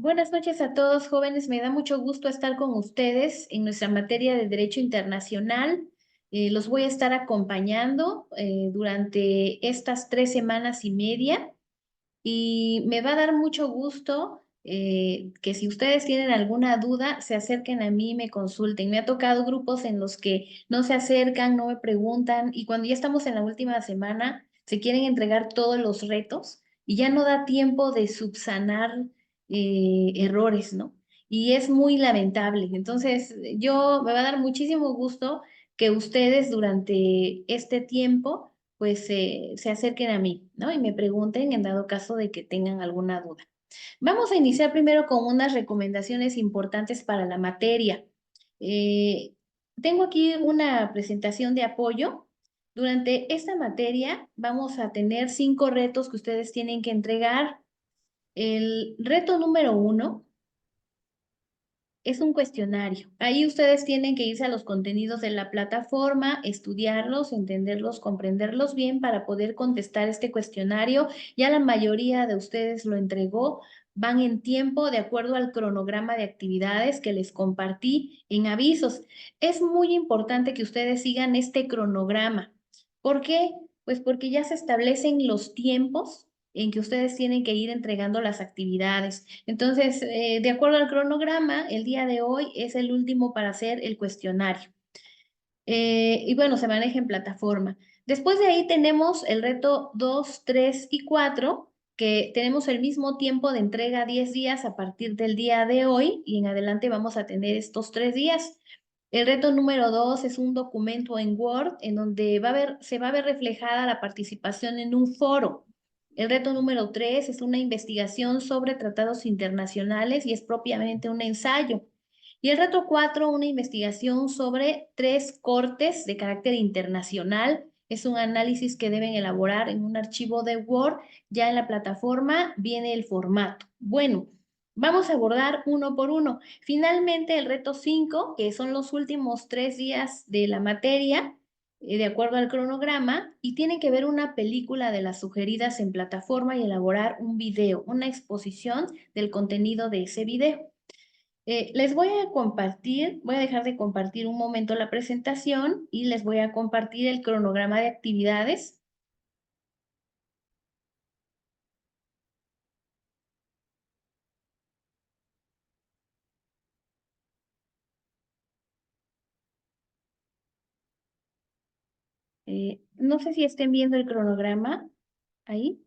Buenas noches a todos, jóvenes. Me da mucho gusto estar con ustedes en nuestra materia de Derecho Internacional. Los voy a estar acompañando durante estas 3 semanas y media y me va a dar mucho gusto que si ustedes tienen alguna duda, se acerquen a mí y me consulten. Me ha tocado grupos en los que no se acercan, no me preguntan y cuando ya estamos en la última semana, se quieren entregar todos los retos y ya no da tiempo de subsanar errores, ¿no? Y es muy lamentable. Entonces, yo me va a dar muchísimo gusto que ustedes durante este tiempo pues se acerquen a mí, ¿no? Y me pregunten en dado caso de que tengan alguna duda. Vamos a iniciar primero con unas recomendaciones importantes para la materia. Eh, Tengo aquí una presentación de apoyo. Durante esta materia vamos a tener 5 retos que ustedes tienen que entregar. El reto número 1 es un cuestionario. Ahí ustedes tienen que irse a los contenidos de la plataforma, estudiarlos, entenderlos, comprenderlos bien para poder contestar este cuestionario. Ya la mayoría de ustedes lo entregó. Van en tiempo de acuerdo al cronograma de actividades que les compartí en avisos. Es muy importante que ustedes sigan este cronograma. ¿Por qué? Pues porque ya se establecen los tiempos en que ustedes tienen que ir entregando las actividades. Entonces, de acuerdo al cronograma, el día de hoy es el último para hacer el cuestionario. Y bueno, se maneja en plataforma. Después de ahí tenemos el reto 2, 3 y 4, que tenemos el mismo tiempo de entrega 10 días a partir del día de hoy y en adelante vamos a tener estos 3 días. El reto número 2 es un documento en Word en donde se va a ver reflejada la participación en un foro. El reto número 3 es una investigación sobre tratados internacionales y es propiamente un ensayo. Y el reto 4, una investigación sobre 3 cortes de carácter internacional. Es un análisis que deben elaborar en un archivo de Word. Ya en la plataforma viene el formato. Bueno, vamos a abordar uno por uno. Finalmente, el reto 5, que son los últimos 3 días de la materia, de acuerdo al cronograma, y tienen que ver una película de las sugeridas en plataforma y elaborar un video, una exposición del contenido de ese video. Les voy a compartir, voy a dejar de compartir un momento la presentación y les voy a compartir el cronograma de actividades. No sé si estén viendo el cronograma ahí.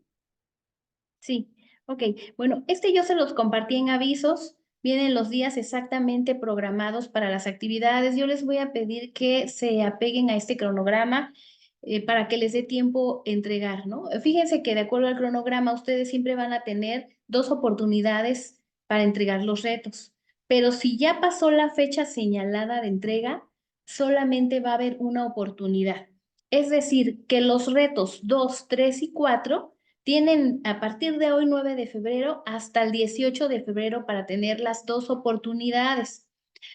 Sí, ok. Bueno, yo se los compartí en avisos. Vienen los días exactamente programados para las actividades. Yo les voy a pedir que se apeguen a este cronograma para que les dé tiempo entregar, ¿no? Fíjense que de acuerdo al cronograma, ustedes siempre van a tener 2 oportunidades para entregar los retos. Pero si ya pasó la fecha señalada de entrega, solamente va a haber una oportunidad. Es decir, que los retos 2, 3 y 4 tienen a partir de hoy, 9 de febrero, hasta el 18 de febrero para tener las 2 oportunidades.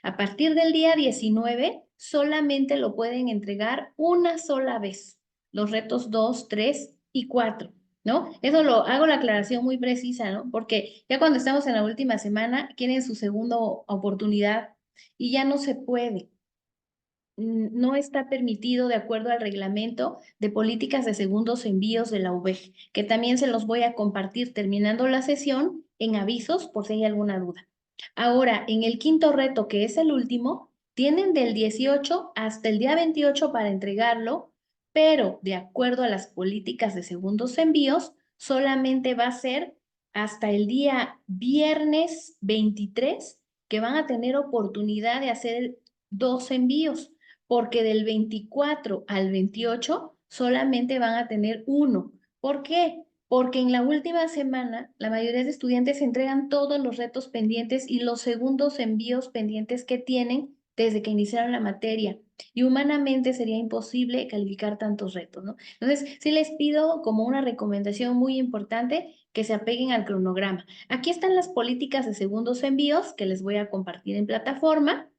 A partir del día 19, solamente lo pueden entregar una sola vez, los retos 2, 3 y 4, ¿no? Eso lo hago la aclaración muy precisa, ¿no? Porque ya cuando estamos en la última semana, quieren su segunda oportunidad y ya no se puede. No está permitido de acuerdo al reglamento de políticas de segundos envíos de la UVEG, que también se los voy a compartir terminando la sesión en avisos por si hay alguna duda. Ahora, en el quinto reto, que es el último, tienen del 18 hasta el día 28 para entregarlo, pero de acuerdo a las políticas de segundos envíos, solamente va a ser hasta el día viernes 23 que van a tener oportunidad de hacer 2 envíos porque del 24 al 28 solamente van a tener uno. ¿Por qué? Porque en la última semana la mayoría de estudiantes entregan todos los retos pendientes y los segundos envíos pendientes que tienen desde que iniciaron la materia. Y humanamente sería imposible calificar tantos retos, ¿no? Entonces, sí les pido como una recomendación muy importante que se apeguen al cronograma. Aquí están las políticas de segundos envíos que les voy a compartir en plataforma.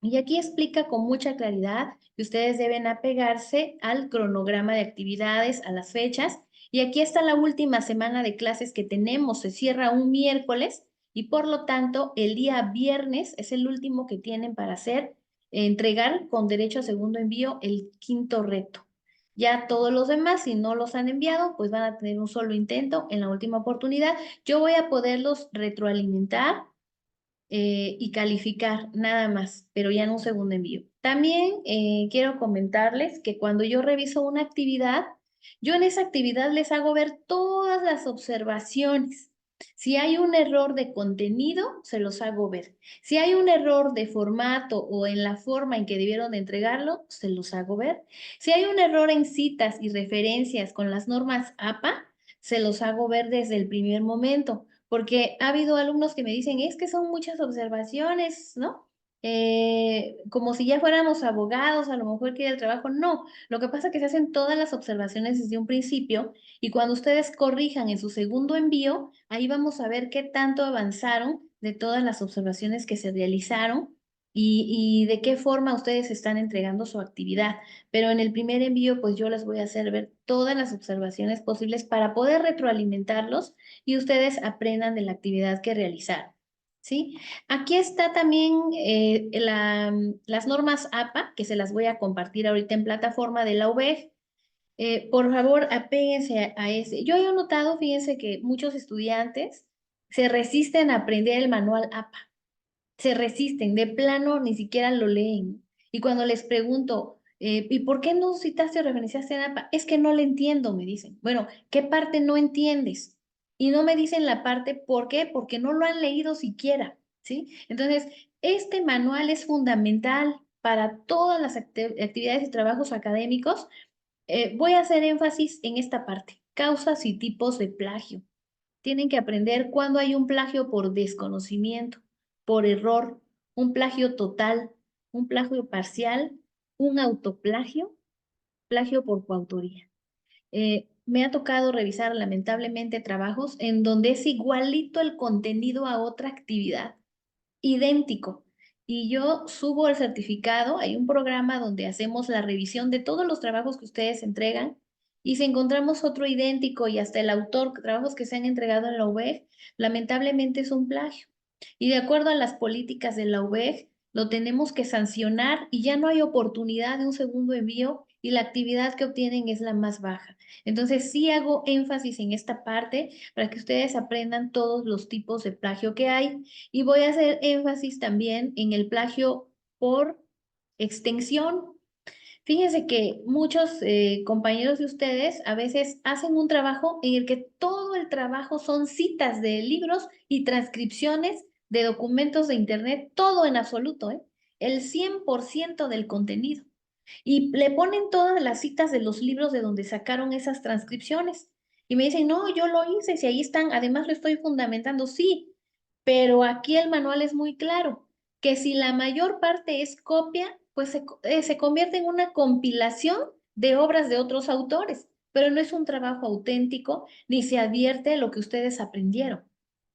Y aquí explica con mucha claridad que ustedes deben apegarse al cronograma de actividades, a las fechas. Y aquí está la última semana de clases que tenemos. Se cierra un miércoles y por lo tanto el día viernes es el último que tienen para hacer, entregar con derecho a segundo envío el quinto reto. Ya todos los demás, si no los han enviado, pues van a tener un solo intento en la última oportunidad. Yo voy a poderlos retroalimentar y calificar nada más, pero ya en un segundo envío. También quiero comentarles que cuando yo reviso una actividad, yo en esa actividad les hago ver todas las observaciones. Si hay un error de contenido, se los hago ver. Si hay un error de formato o en la forma en que debieron de entregarlo, se los hago ver. Si hay un error en citas y referencias con las normas APA, se los hago ver desde el primer momento, porque ha habido alumnos que me dicen, es que son muchas observaciones, ¿no? Como si ya fuéramos abogados, a lo mejor quiere el trabajo. No, lo que pasa es que se hacen todas las observaciones desde un principio y cuando ustedes corrijan en su segundo envío, ahí vamos a ver qué tanto avanzaron de todas las observaciones que se realizaron y de qué forma ustedes están entregando su actividad. Pero en el primer envío, pues yo les voy a hacer ver todas las observaciones posibles para poder retroalimentarlos y ustedes aprendan de la actividad que realizaron. ¿Sí? Aquí está también las normas APA, que se las voy a compartir ahorita en plataforma de la UVEG. Por favor, apéguense a ese. Yo he notado, fíjense que muchos estudiantes se resisten a aprender el manual APA, se resisten, de plano ni siquiera lo leen. Y cuando les pregunto, ¿y por qué no citaste o referenciaste a APA? Es que no le entiendo, me dicen. Bueno, ¿qué parte no entiendes? Y no me dicen la parte, ¿por qué? Porque no lo han leído siquiera, ¿sí? Entonces, este manual es fundamental para todas las actividades y trabajos académicos. Voy a hacer énfasis en esta parte, causas y tipos de plagio. Tienen que aprender cuándo hay un plagio por desconocimiento, por error, un plagio total, un plagio parcial, un autoplagio, plagio por coautoría. Me ha tocado revisar lamentablemente trabajos en donde es igualito el contenido a otra actividad, idéntico. Y yo subo el certificado, hay un programa donde hacemos la revisión de todos los trabajos que ustedes entregan y si encontramos otro idéntico y hasta el autor, trabajos que se han entregado en la UVEG, lamentablemente es un plagio. Y de acuerdo a las políticas de la UVEG, lo tenemos que sancionar y ya no hay oportunidad de un segundo envío y la actividad que obtienen es la más baja. Entonces sí hago énfasis en esta parte para que ustedes aprendan todos los tipos de plagio que hay y voy a hacer énfasis también en el plagio por extensión. Fíjense que muchos compañeros de ustedes a veces hacen un trabajo en el que todo el trabajo son citas de libros y transcripciones de documentos de internet, todo en absoluto, ¿eh? El 100% del contenido. Y le ponen todas las citas de los libros de donde sacaron esas transcripciones. Y me dicen, no, yo lo hice, si ahí están, además lo estoy fundamentando, sí, pero aquí el manual es muy claro, que si la mayor parte es copia, pues se convierte en una compilación de obras de otros autores, pero no es un trabajo auténtico ni se advierte lo que ustedes aprendieron.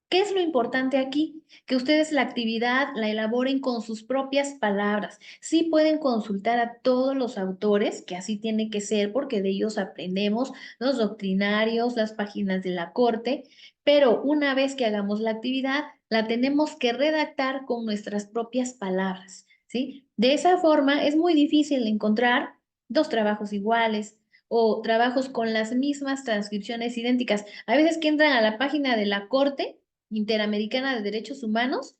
¿Qué es lo importante aquí? Que ustedes la actividad la elaboren con sus propias palabras. Sí pueden consultar a todos los autores, que así tiene que ser porque de ellos aprendemos, los doctrinarios, las páginas de la corte, pero una vez que hagamos la actividad, la tenemos que redactar con nuestras propias palabras, ¿sí? De esa forma es muy difícil encontrar dos trabajos iguales o trabajos con las mismas transcripciones idénticas. A veces que entran a la página de la corte Interamericana de Derechos Humanos.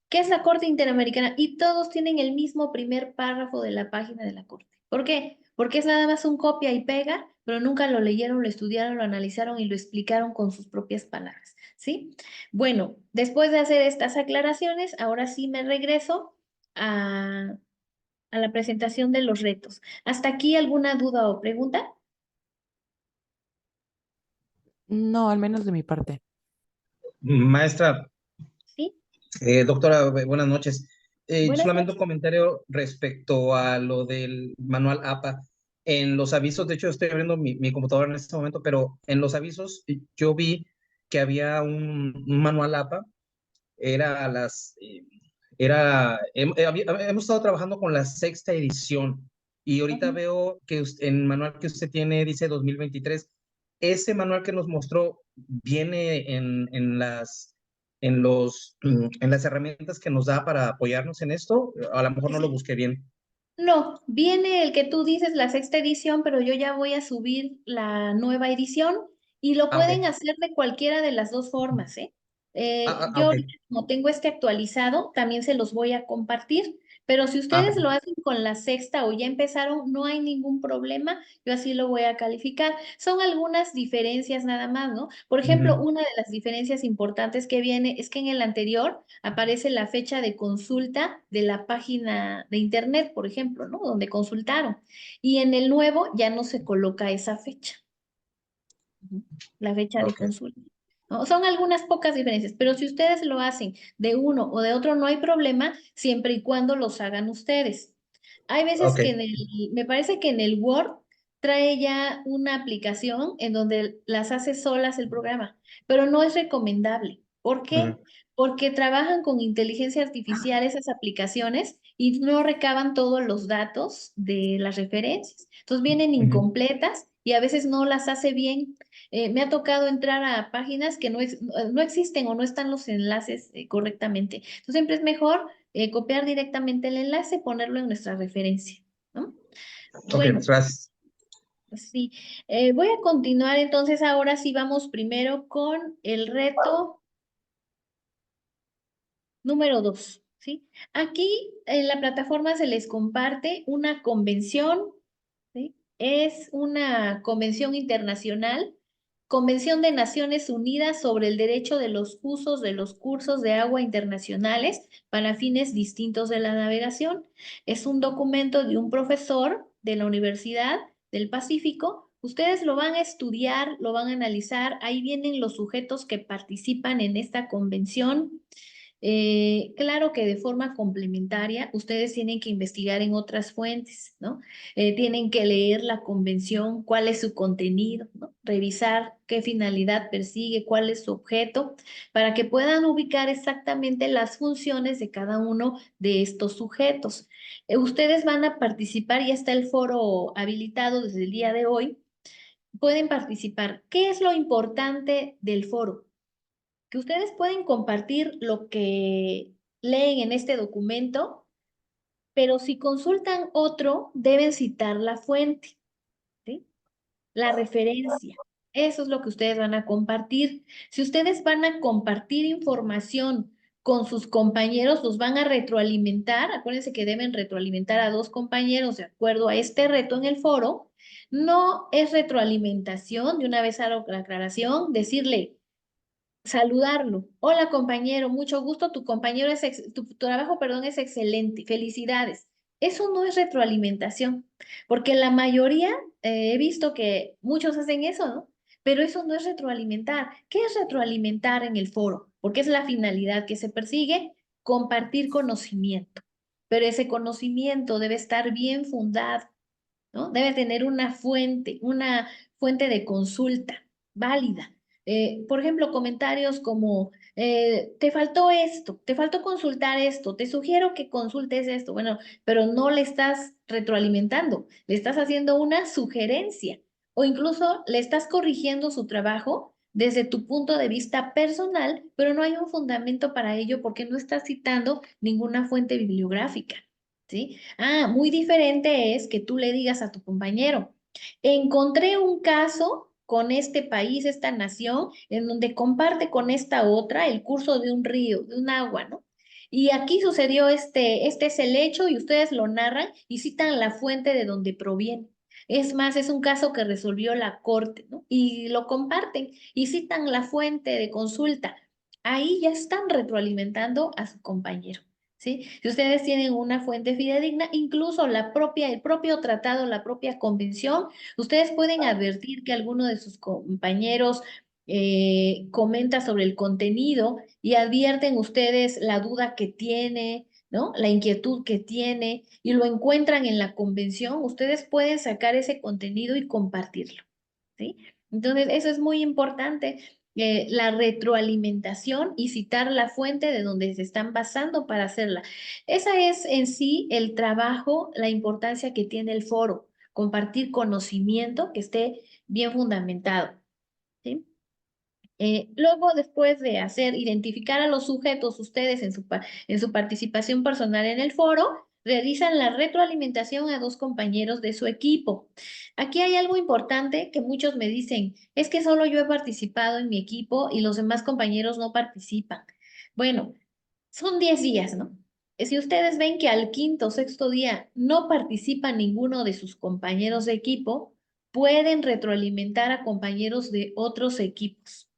¿Qué es la Corte Interamericana? Y todos tienen el mismo primer párrafo de la página de la Corte. ¿Por qué? Porque es nada más un copia y pega, pero nunca lo leyeron, lo estudiaron, lo analizaron y lo explicaron con sus propias palabras, ¿sí? Bueno, después de hacer estas aclaraciones, ahora sí me regreso a, a la presentación de los retos. ¿Hasta aquí alguna duda o pregunta? No, al menos de mi parte. Maestra, ¿Sí? doctora, buenas noches. Buenas Solamente un noches. comentario respecto a lo del manual APA. En los avisos, de hecho estoy abriendo mi computadora en este momento, pero en los avisos yo vi que había un manual APA. Era las, hemos estado trabajando con la sexta edición y ahorita Ujú. veo que en el manual que usted tiene dice 2023. Ese manual que nos mostró viene en las en las herramientas que nos da para apoyarnos en esto. A lo mejor no lo Sí. busqué bien. No, viene el que tú dices, la sexta edición, pero yo ya voy a subir la nueva edición y lo Ah, pueden ok. hacer de cualquiera de las dos formas, ¿eh? Yo Ok. ahorita, como tengo este actualizado, también se los voy a compartir, pero si ustedes lo Perfecto. hacen con la sexta o ya empezaron, no hay ningún problema, yo así lo voy a calificar. Son algunas diferencias nada más, ¿no? Por ejemplo, Ujú. una de las diferencias importantes que viene es que en el anterior aparece la fecha de consulta de la página de internet, por ejemplo, ¿no? Donde consultaron. Y en el nuevo ya no se coloca esa fecha, ujú, la fecha de Ok. consulta. ¿No? Son algunas pocas diferencias, pero si ustedes lo hacen de uno o de otro, no hay problema, siempre y cuando los hagan ustedes. Hay veces Ok. que me parece que en el Word trae ya una aplicación en donde las hace solas el programa, pero no es recomendable. ¿Por Ujú. qué? Porque trabajan con inteligencia artificial esas aplicaciones y no recaban todos los datos de las referencias. Entonces vienen Ujú. incompletas y a veces no las hace bien. Me ha tocado entrar a páginas que no existen o no están los enlaces correctamente. Entonces siempre es mejor copiar directamente el enlace, ponerlo en nuestra referencia, ¿no? Ok, Bueno, gracias. sí. Voy a continuar entonces, ahora sí vamos primero con el reto número 2, ¿sí? Aquí en la plataforma se les comparte una convención, ¿sí? Es una convención internacional, Convención de Naciones Unidas sobre el derecho de los usos de los cursos de agua internacionales para fines distintos de la navegación. Es un documento de un profesor de la Universidad del Pacífico. Ustedes lo van a estudiar, lo van a analizar. Ahí vienen los sujetos que participan en esta convención. Claro que de forma complementaria, ustedes tienen que investigar en otras fuentes, ¿no? Tienen que leer la convención, cuál es su contenido, ¿no? Revisar qué finalidad persigue, cuál es su objeto, para que puedan ubicar exactamente las funciones de cada uno de estos sujetos. Ustedes van a participar, ya está el foro habilitado desde el día de hoy. Pueden participar. ¿Qué es lo importante del foro? Que ustedes pueden compartir lo que leen en este documento, pero si consultan otro, deben citar la fuente, ¿sí? La referencia. Eso es lo que ustedes van a compartir. Si ustedes van a compartir información con sus compañeros, los van a retroalimentar. Acuérdense que deben retroalimentar a dos compañeros de acuerdo a este reto en el foro. No es retroalimentación, de una vez hago la aclaración, decirle, saludarlo. Hola compañero, mucho gusto, tu compañero tu trabajo, perdón, es excelente, felicidades. Eso no es retroalimentación, porque la mayoría, he visto que muchos hacen eso, ¿no? Pero eso no es retroalimentar. ¿Qué es retroalimentar en el foro? Porque es la finalidad que se persigue, compartir conocimiento. Pero ese conocimiento debe estar bien fundado, ¿no? Debe tener una fuente de consulta válida. Por ejemplo, comentarios como, te faltó esto, te faltó consultar esto, te sugiero que consultes esto. Bueno, pero no le estás retroalimentando, le estás haciendo una sugerencia o incluso le estás corrigiendo su trabajo desde tu punto de vista personal, pero no hay un fundamento para ello porque no estás citando ninguna fuente bibliográfica. ¿Sí? Muy diferente es que tú le digas a tu compañero, encontré un caso con este país, esta nación, en donde comparte con esta otra el curso de un río, de un agua, ¿no? Y aquí sucedió este es el hecho y ustedes lo narran y citan la fuente de donde proviene. Es más, es un caso que resolvió la corte, ¿no? Y lo comparten y citan la fuente de consulta. Ahí ya están retroalimentando a su compañero. ¿Sí? Si ustedes tienen una fuente fidedigna, incluso el propio tratado, la propia convención, ustedes pueden advertir que alguno de sus compañeros comenta sobre el contenido y advierten ustedes la duda que tiene, ¿no? La inquietud que tiene y lo encuentran en la convención, ustedes pueden sacar ese contenido y compartirlo. ¿Sí? Entonces, eso es muy importante, la retroalimentación y citar la fuente de donde se están basando para hacerla. Esa es en sí el trabajo, la importancia que tiene el foro, compartir conocimiento que esté bien fundamentado. ¿Sí? Luego, después de identificar a los sujetos ustedes en su participación personal en el foro, realizan la retroalimentación a dos compañeros de su equipo. Aquí hay algo importante que muchos me dicen, es que solo yo he participado en mi equipo y los demás compañeros no participan. Bueno, son 10 días, ¿no? Si ustedes ven que al quinto o sexto día no participa ninguno de sus compañeros de equipo, pueden retroalimentar a compañeros de otros equipos.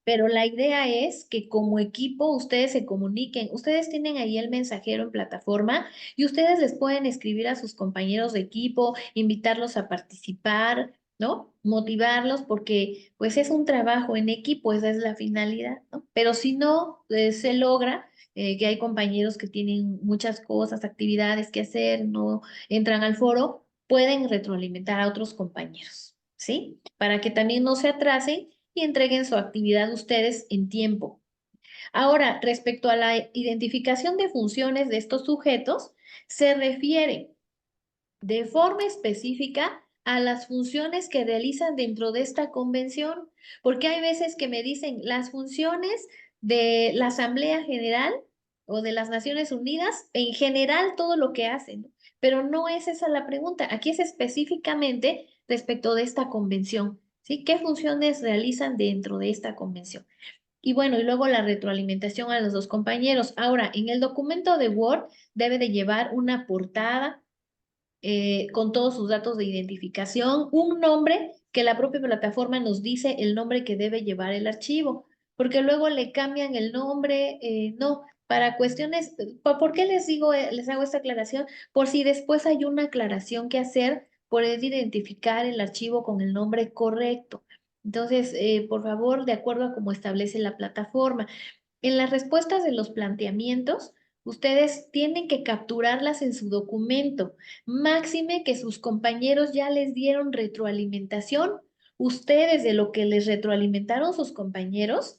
Pero la idea es que como equipo ustedes se comuniquen. Ustedes tienen ahí el mensajero en plataforma y ustedes les pueden escribir a sus compañeros de equipo, invitarlos a participar, ¿no? Motivarlos porque pues es un trabajo en equipo, esa es la finalidad, ¿no? Pero si no se logra, que hay compañeros que tienen muchas cosas, actividades que hacer, no entran al foro, pueden retroalimentar a otros compañeros, ¿sí? Para que también no se atrasen y entreguen su actividad ustedes en tiempo. Ahora, respecto a la identificación de funciones de estos sujetos, se refiere de forma específica a las funciones que realizan dentro de esta convención, porque hay veces que me dicen las funciones de la Asamblea General o de las Naciones Unidas, en general todo lo que hacen, ¿no? Pero no es esa la pregunta, aquí es específicamente respecto de esta convención, ¿sí? ¿Qué funciones realizan dentro de esta convención? Y bueno, y luego la retroalimentación a los dos compañeros. Ahora, en el documento de Word debe de llevar una portada con todos sus datos de identificación, un nombre que la propia plataforma nos dice el nombre que debe llevar el archivo, porque luego le cambian el nombre, no, para cuestiones, ¿por qué les digo, les hago esta aclaración? Por si después hay una aclaración que hacer, poder identificar el archivo con el nombre correcto. Entonces, por favor, de acuerdo a cómo establece la plataforma. En las respuestas de los planteamientos, ustedes tienen que capturarlas en su documento. Máxime que sus compañeros ya les dieron retroalimentación. Ustedes de lo que les retroalimentaron sus compañeros,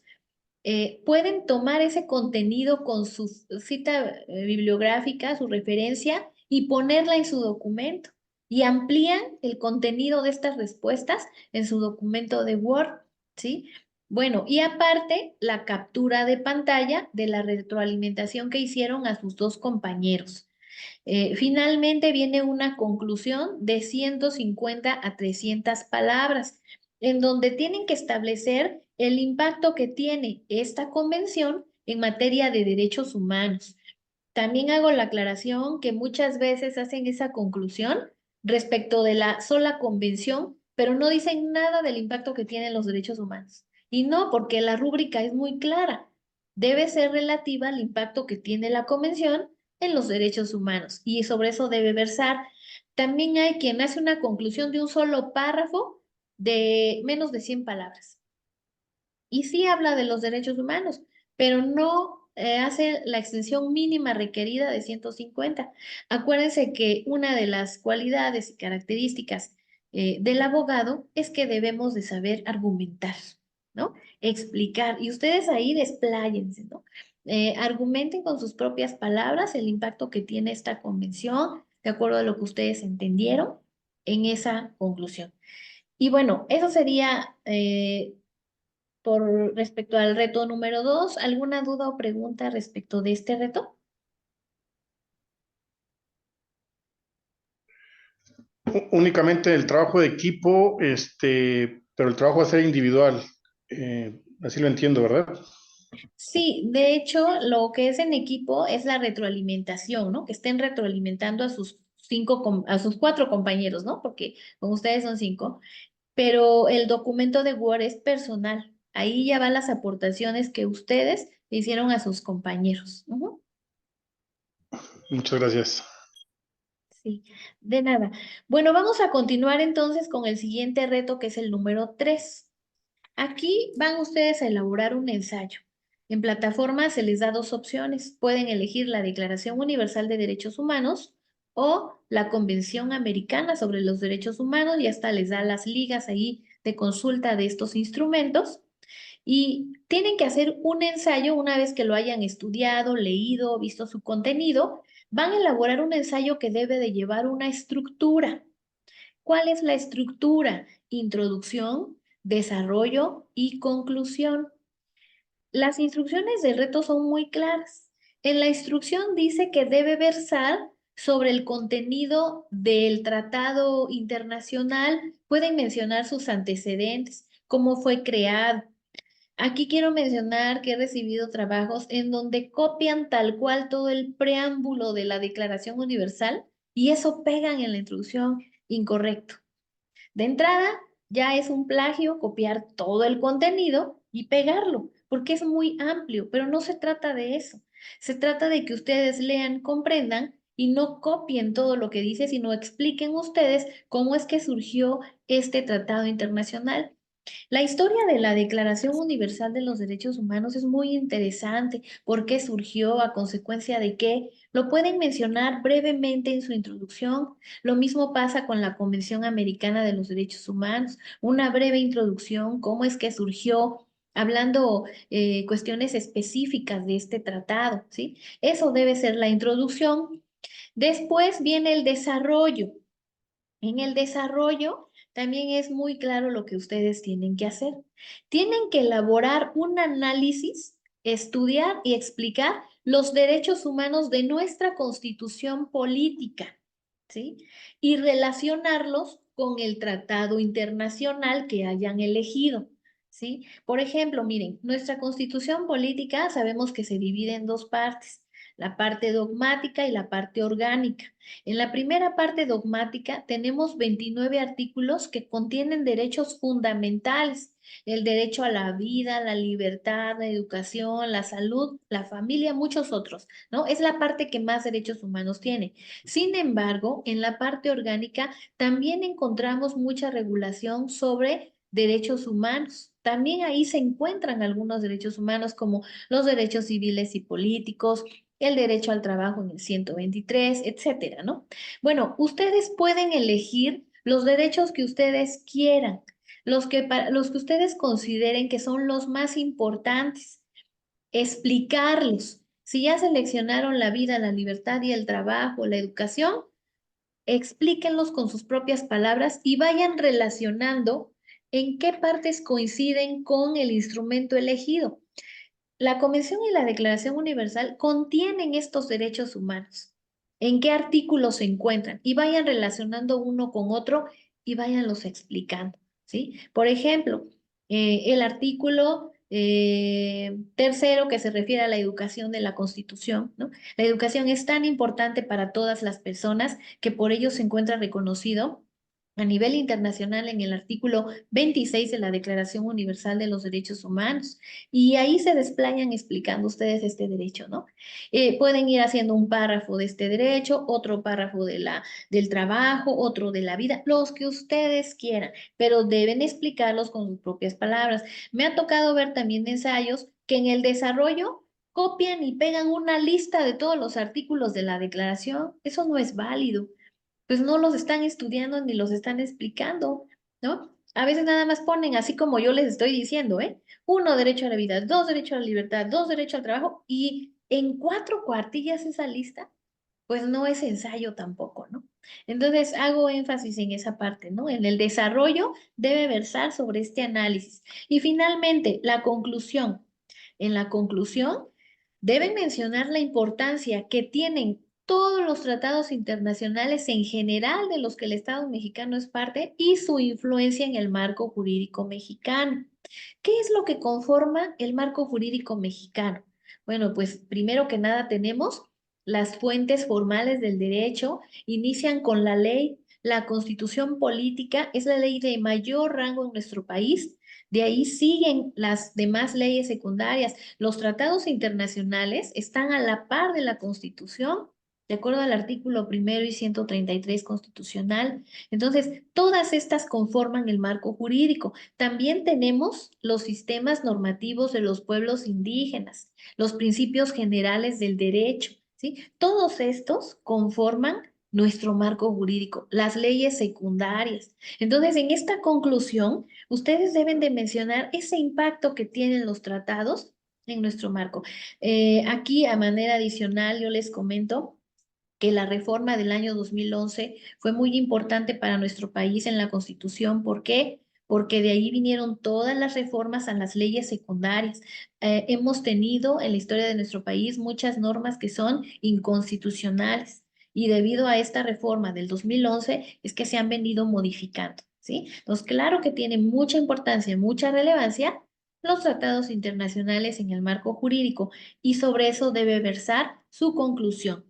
pueden tomar ese contenido con su cita bibliográfica, su referencia, y ponerla en su documento. Y amplían el contenido de estas respuestas en su documento de Word, ¿sí? Bueno, y aparte, la captura de pantalla de la retroalimentación que hicieron a sus dos compañeros. Finalmente viene una conclusión de 150 a 300 palabras, en donde tienen que establecer el impacto que tiene esta convención en materia de derechos humanos. También hago la aclaración que muchas veces hacen esa conclusión respecto de la sola convención, pero no dicen nada del impacto que tienen los derechos humanos. Y no, porque la rúbrica es muy clara. Debe ser relativa al impacto que tiene la convención en los derechos humanos y sobre eso debe versar. También hay quien hace una conclusión de un solo párrafo de menos de 100 palabras. Y sí habla de los derechos humanos, pero no hace la extensión mínima requerida de 150. Acuérdense que una de las cualidades y características del abogado es que debemos de saber argumentar, ¿no? Explicar. Y ustedes ahí despláyense, ¿no? Argumenten con sus propias palabras el impacto que tiene esta convención, de acuerdo a lo que ustedes entendieron en esa conclusión. Y bueno, eso sería por respecto al reto número 2. ¿Alguna duda o pregunta respecto de este reto? Únicamente el trabajo de equipo, pero el trabajo va a ser individual. Así lo entiendo, ¿verdad? Sí, de hecho, lo que es en equipo es la retroalimentación, ¿no? Que estén retroalimentando a sus a sus cuatro compañeros, ¿no? Porque con ustedes son cinco, pero el documento de Word es personal. Ahí ya van las aportaciones que ustedes le hicieron a sus compañeros. Ujú. Muchas gracias. Sí, de nada. Bueno, vamos a continuar entonces con el siguiente reto, que es el número 3. Aquí van ustedes a elaborar un ensayo. En plataforma se les da dos opciones. Pueden elegir la Declaración Universal de Derechos Humanos o la Convención Americana sobre los Derechos Humanos, y hasta les da las ligas ahí de consulta de estos instrumentos. Y tienen que hacer un ensayo una vez que lo hayan estudiado, leído, visto su contenido. Van a elaborar un ensayo que debe de llevar una estructura. ¿Cuál es la estructura? Introducción, desarrollo y conclusión. Las instrucciones del reto son muy claras. En la instrucción dice que debe versar sobre el contenido del tratado internacional. Pueden mencionar sus antecedentes, cómo fue creado. Aquí quiero mencionar que he recibido trabajos en donde copian tal cual todo el preámbulo de la Declaración Universal y eso pegan en la introducción incorrecto. De entrada, ya es un plagio copiar todo el contenido y pegarlo, porque es muy amplio, pero no se trata de eso. Se trata de que ustedes lean, comprendan y no copien todo lo que dice, sino expliquen ustedes cómo es que surgió este tratado internacional. La historia de la Declaración Universal de los Derechos Humanos es muy interesante. ¿Por qué surgió? ¿A consecuencia de qué? Lo pueden mencionar brevemente en su introducción. Lo mismo pasa con la Convención Americana de los Derechos Humanos. Una breve introducción, cómo es que surgió, hablando cuestiones específicas de este tratado, ¿sí? Eso debe ser la introducción. Después viene el desarrollo. En el desarrollo también es muy claro lo que ustedes tienen que hacer. Tienen que elaborar un análisis, estudiar y explicar los derechos humanos de nuestra constitución política, ¿sí? Y relacionarlos con el tratado internacional que hayan elegido, ¿sí? Por ejemplo, miren, nuestra constitución política sabemos que se divide en dos partes, la parte dogmática y la parte orgánica. En la primera parte dogmática tenemos 29 artículos que contienen derechos fundamentales, el derecho a la vida, la libertad, la educación, la salud, la familia, muchos otros, ¿no? Es la parte que más derechos humanos tiene. Sin embargo, en la parte orgánica también encontramos mucha regulación sobre derechos humanos. También ahí se encuentran algunos derechos humanos como los derechos civiles y políticos, el derecho al trabajo en el 123, etcétera, ¿no? Bueno, ustedes pueden elegir los derechos que ustedes quieran, los que ustedes consideren que son los más importantes, explicarlos. Si ya seleccionaron la vida, la libertad y el trabajo, la educación, explíquenlos con sus propias palabras y vayan relacionando en qué partes coinciden con el instrumento elegido. La Convención y la Declaración Universal contienen estos derechos humanos. ¿En qué artículos se encuentran? Y vayan relacionando uno con otro y váyanlos explicando, ¿sí? Por ejemplo, el artículo tercero que se refiere a la educación de la Constitución, ¿no? La educación es tan importante para todas las personas que por ello se encuentra reconocido a nivel internacional en el artículo 26 de la Declaración Universal de los Derechos Humanos. Y ahí se desplayan explicando ustedes este derecho, ¿no? Pueden ir haciendo un párrafo de este derecho, otro párrafo del trabajo, otro de la vida, los que ustedes quieran, pero deben explicarlos con sus propias palabras. Me ha tocado ver también ensayos que en el desarrollo copian y pegan una lista de todos los artículos de la declaración. Eso no es válido, pues no los están estudiando ni los están explicando, ¿no? A veces nada más ponen así como yo les estoy diciendo, ¿eh? Uno, derecho a la vida, dos, derecho a la libertad, dos, derecho al trabajo, y en 4 cuartillas esa lista, pues no es ensayo tampoco, ¿no? Entonces hago énfasis en esa parte, ¿no? En el desarrollo debe versar sobre este análisis. Y finalmente, la conclusión. En la conclusión, deben mencionar la importancia que tienen todos los tratados internacionales en general de los que el Estado mexicano es parte y su influencia en el marco jurídico mexicano. ¿Qué es lo que conforma el marco jurídico mexicano? Bueno, pues primero que nada tenemos las fuentes formales del derecho, inician con la ley. La Constitución política es la ley de mayor rango en nuestro país. De ahí siguen las demás leyes secundarias. Los tratados internacionales están a la par de la Constitución, de acuerdo al artículo primero y 133 constitucional. Entonces, todas estas conforman el marco jurídico. También tenemos los sistemas normativos de los pueblos indígenas, los principios generales del derecho, ¿sí? Todos estos conforman nuestro marco jurídico, las leyes secundarias. Entonces, en esta conclusión, ustedes deben de mencionar ese impacto que tienen los tratados en nuestro marco. Aquí, a manera adicional, yo les comento que la reforma del año 2011 fue muy importante para nuestro país en la Constitución. ¿Por qué? porque de ahí vinieron todas las reformas a las leyes secundarias. Hemos tenido en la historia de nuestro país muchas normas que son inconstitucionales y debido a esta reforma del 2011 es que se han venido modificando, ¿sí? Entonces, claro que tiene mucha importancia, mucha relevancia los tratados internacionales en el marco jurídico y sobre eso debe versar su conclusión.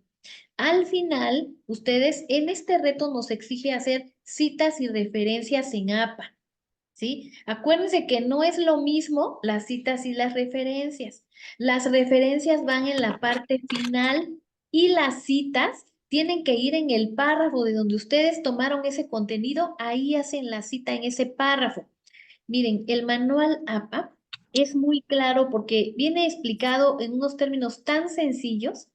Al final, ustedes en este reto nos exige hacer citas y referencias en APA, ¿sí? Acuérdense que no es lo mismo las citas y las referencias. Las referencias van en la parte final y las citas tienen que ir en el párrafo de donde ustedes tomaron ese contenido, ahí hacen la cita en ese párrafo. Miren, el manual APA es muy claro porque viene explicado en unos términos tan sencillos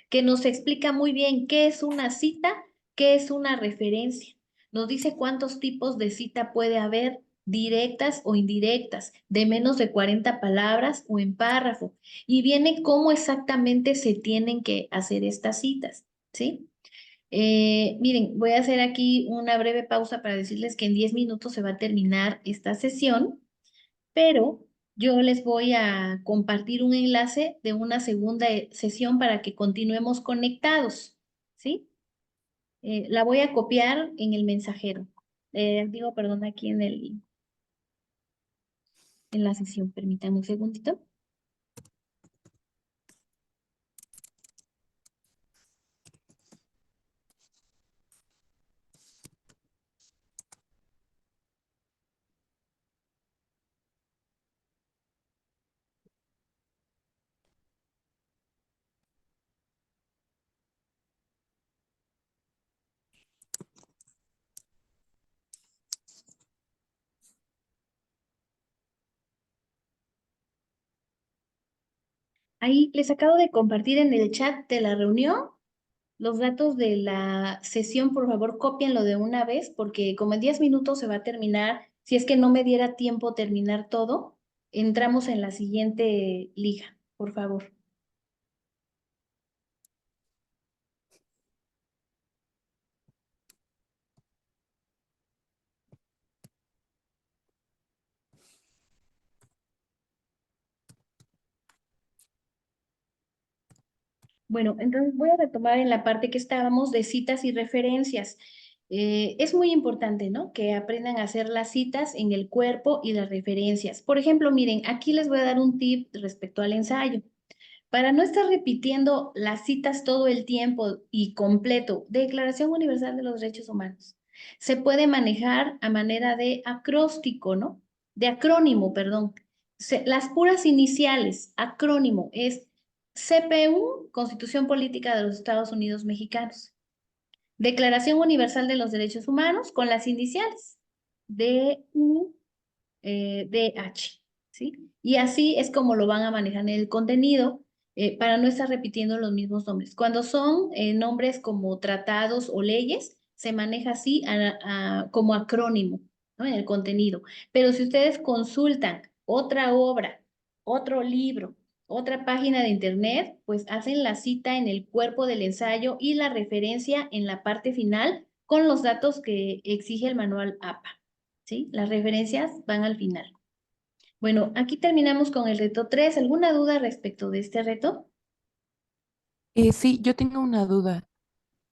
que nos explica muy bien qué es una cita, qué es una referencia. Nos dice cuántos tipos de cita puede haber, directas o indirectas, de menos de 40 palabras o en párrafo. Y viene cómo exactamente se tienen que hacer estas citas, ¿sí? Miren, voy a hacer aquí una breve pausa para decirles que en 10 minutos se va a terminar esta sesión, pero yo les voy a compartir un enlace de una segunda sesión para que continuemos conectados, ¿sí? La voy a copiar en el mensajero. Perdón, aquí en la sesión. Permítanme un segundito. Ahí les acabo de compartir en el chat de la reunión los datos de la sesión. Por favor, cópienlo de una vez porque como en 10 minutos se va a terminar, si es que no me diera tiempo terminar todo, entramos en la siguiente liga, por favor. Bueno, entonces voy a retomar en la parte que estábamos de citas y referencias. Es muy importante, ¿no? Que aprendan a hacer las citas en el cuerpo y las referencias. Por ejemplo, miren, aquí les voy a dar un tip respecto al ensayo. Para no estar repitiendo las citas todo el tiempo y completo, Declaración Universal de los Derechos Humanos, se puede manejar a manera de acróstico, ¿no? De acrónimo, perdón. Las puras iniciales, acrónimo, es CPU, Constitución Política de los Estados Unidos Mexicanos. Declaración Universal de los Derechos Humanos con las iniciales, DU, DH, ¿sí? Y así es como lo van a manejar en el contenido para no estar repitiendo los mismos nombres. Cuando son nombres como tratados o leyes, se maneja así como acrónimo, ¿no? En el contenido. Pero si ustedes consultan otra obra, otro libro, otra página de internet, pues hacen la cita en el cuerpo del ensayo y la referencia en la parte final con los datos que exige el manual APA, ¿sí? Las referencias van al final. Bueno, aquí terminamos con el reto 3. ¿Alguna duda respecto de este reto? Sí, yo tengo una duda.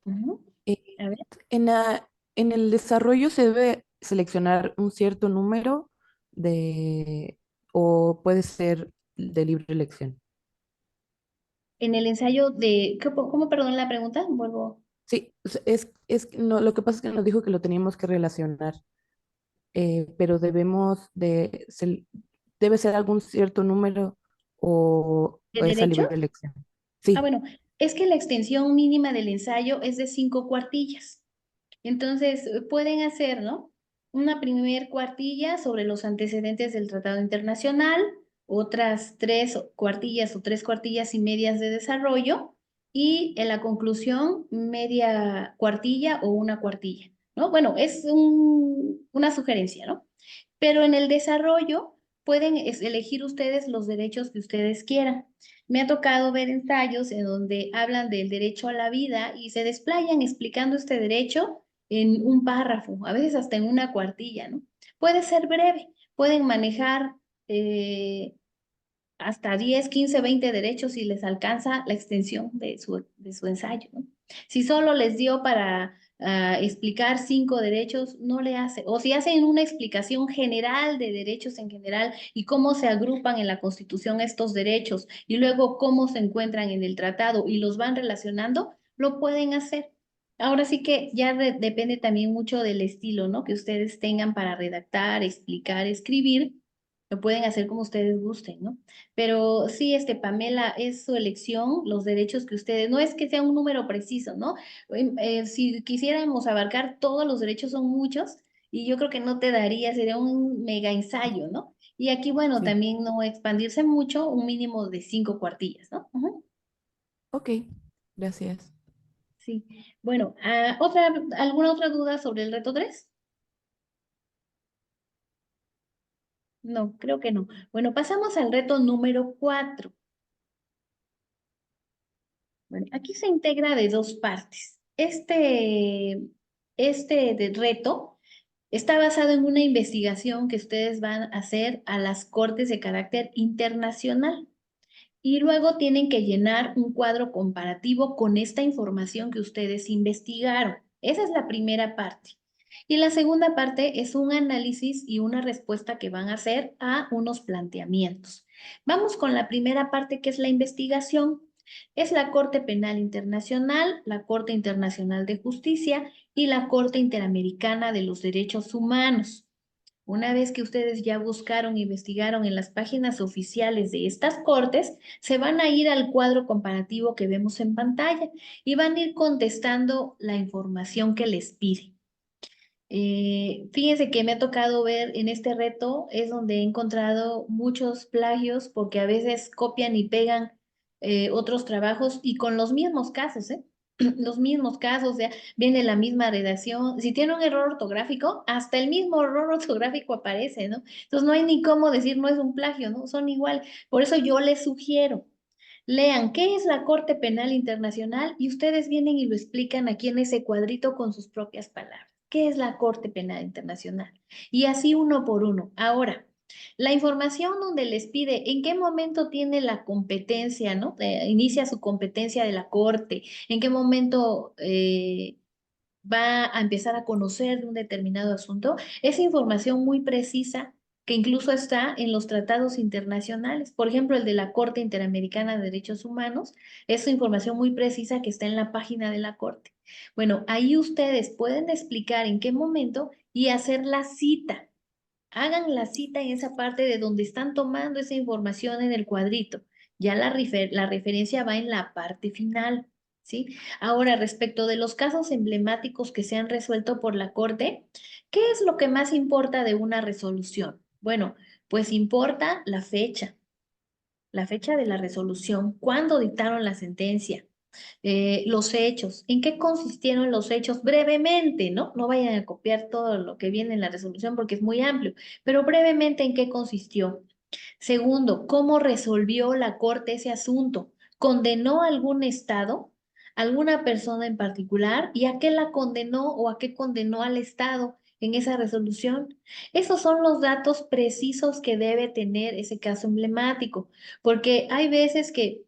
Ujú. Eh, A ver. en el desarrollo se debe seleccionar un cierto número de, o puede ser de libre elección. En el ensayo de... ¿Cómo, perdón, la pregunta? Vuelvo. Sí, no, lo que pasa es que nos dijo que lo teníamos que relacionar, pero debe ser algún cierto número ¿De o esa libre derechos? elección. Ah, Sí, bueno, es que la extensión mínima del ensayo es de 5 cuartillas. Entonces, pueden hacer, ¿no? Una primer cuartilla sobre los antecedentes del Tratado Internacional, otras 3 cuartillas o 3 cuartillas y medias de desarrollo, y en la conclusión, media cuartilla o una cuartilla, ¿no? Bueno, es una sugerencia, ¿no? Pero en el desarrollo pueden elegir ustedes los derechos que ustedes quieran. Me ha tocado ver ensayos en donde hablan del derecho a la vida y se desplayan explicando este derecho en un párrafo, a veces hasta en una cuartilla, ¿no? Puede ser breve, pueden manejar hasta 10, 15, 20 derechos si les alcanza la extensión de su ensayo, ¿no? Si solo les dio para explicar 5 derechos, no le hace. O si hacen una explicación general de derechos en general y cómo se agrupan en la Constitución estos derechos y luego cómo se encuentran en el tratado y los van relacionando, lo pueden hacer. Ahora sí que ya depende también mucho del estilo, ¿no? Que ustedes tengan para redactar, explicar, escribir. Lo pueden hacer como ustedes gusten, ¿no? Pero sí, Pamela, es su elección, los derechos que ustedes, no es que sea un número preciso, ¿no? Si quisiéramos abarcar todos los derechos son muchos y yo creo que no te daría, sería un mega ensayo, ¿no? Y aquí, bueno, Sí. también no expandirse mucho, un mínimo de 5 cuartillas, ¿no? Ujú. Ok, gracias. Sí. Bueno, ¿alguna otra duda sobre el reto 3? No, creo que no. Bueno, pasamos al reto número 4. Bueno, aquí se integra de dos partes. Este reto está basado en una investigación que ustedes van a hacer a las cortes de carácter internacional y luego tienen que llenar un cuadro comparativo con esta información que ustedes investigaron. Esa es la primera parte. Y la segunda parte es un análisis y una respuesta que van a hacer a unos planteamientos. Vamos con la primera parte que es la investigación. Es la Corte Penal Internacional, la Corte Internacional de Justicia y la Corte Interamericana de los Derechos Humanos. Una vez que ustedes ya buscaron e investigaron en las páginas oficiales de estas cortes, se van a ir al cuadro comparativo que vemos en pantalla y van a ir contestando la información que les pide. Fíjense que me ha tocado ver en este reto, es donde he encontrado muchos plagios porque a veces copian y pegan otros trabajos y con los mismos casos, ¿eh? Los mismos casos, o sea, viene la misma redacción. Si tiene un error ortográfico, hasta el mismo error ortográfico aparece, ¿no? Entonces no hay ni cómo decir no es un plagio, ¿no? Son igual. Por eso yo les sugiero. Lean qué es la Corte Penal Internacional y ustedes vienen y lo explican aquí en ese cuadrito con sus propias palabras. ¿Qué es la Corte Penal Internacional? Y así uno por uno. Ahora, la información donde les pide en qué momento tiene la competencia, ¿no? Inicia su competencia de la Corte, en qué momento va a empezar a conocer de un determinado asunto, es información muy precisa que incluso está en los tratados internacionales. Por ejemplo, el de la Corte Interamericana de Derechos Humanos, es información muy precisa que está en la página de la Corte. Bueno, ahí ustedes pueden explicar en qué momento y hacer la cita. Hagan la cita en esa parte de donde están tomando esa información en el cuadrito. Ya la referencia va en la parte final, ¿sí? Ahora, respecto de los casos emblemáticos que se han resuelto por la Corte, ¿qué es lo que más importa de una resolución? Bueno, pues importa la fecha de la resolución, cuándo dictaron la sentencia, los hechos, en qué consistieron los hechos brevemente, ¿no? No vayan a copiar todo lo que viene en la resolución porque es muy amplio, pero brevemente en qué consistió. Segundo, ¿cómo resolvió la Corte ese asunto? ¿Condenó a algún estado, alguna persona en particular? ¿Y a qué la condenó o a qué condenó al estado en esa resolución? Esos son los datos precisos que debe tener ese caso emblemático, porque hay veces que,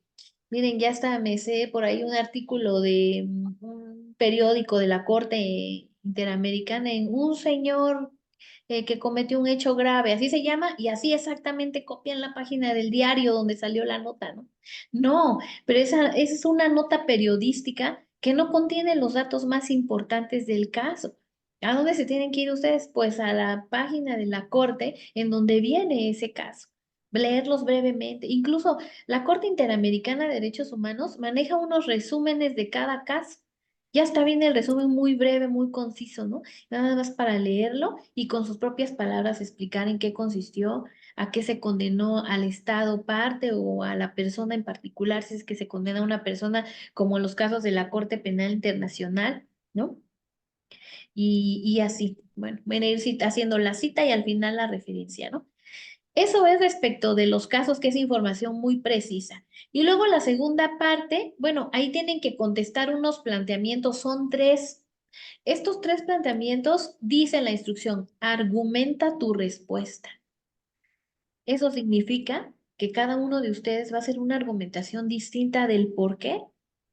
miren, ya hasta me sé por ahí un artículo de un periódico de la Corte Interamericana en un señor que cometió un hecho grave, así se llama, y así exactamente copian la página del diario donde salió la nota, ¿no? No, pero esa es una nota periodística que no contiene los datos más importantes del caso. ¿A dónde se tienen que ir ustedes? Pues a la página de la Corte en donde viene ese caso. Leerlos brevemente. Incluso la Corte Interamericana de Derechos Humanos maneja unos resúmenes de cada caso. Ya está bien el resumen muy breve, muy conciso, ¿no? Nada más para leerlo y con sus propias palabras explicar en qué consistió, a qué se condenó al Estado parte o a la persona en particular, si es que se condena a una persona, como en los casos de la Corte Penal Internacional, ¿no? Y así, bueno, van a ir haciendo la cita y al final la referencia, ¿no? Eso es respecto de los casos, que es información muy precisa. Y luego la segunda parte, bueno, ahí tienen que contestar unos planteamientos, son tres. Estos tres planteamientos dicen la instrucción, argumenta tu respuesta. Eso significa que cada uno de ustedes va a hacer una argumentación distinta del por qué,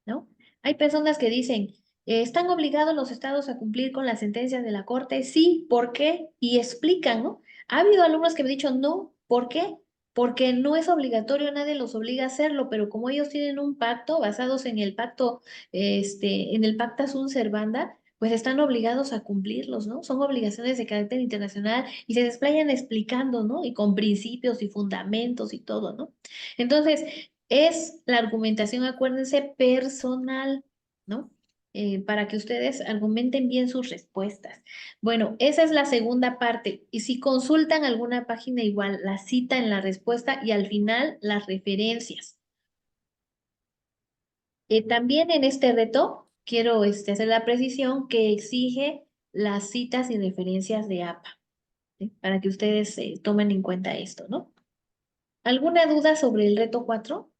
¿no? Hay personas que dicen, ¿están obligados los estados a cumplir con las sentencias de la Corte? Sí, ¿por qué? Y explican, ¿no? Ha habido alumnos que me han dicho, no, ¿por qué? Porque no es obligatorio, nadie los obliga a hacerlo, pero como ellos tienen un pacto basados en el pacto, en el Pacta Sunt Servanda, pues están obligados a cumplirlos, ¿no? Son obligaciones de carácter internacional y se desplayan explicando, ¿no? Y con principios y fundamentos y todo, ¿no? Entonces, es la argumentación, acuérdense, personal, ¿no? Para que ustedes argumenten bien sus respuestas. Bueno, esa es la segunda parte. Y si consultan alguna página igual, la cita en la respuesta y al final las referencias. También en este reto quiero hacer la precisión que exige las citas y referencias de APA, ¿sí? Para que ustedes tomen en cuenta esto, ¿no? ¿Alguna duda sobre el reto 4?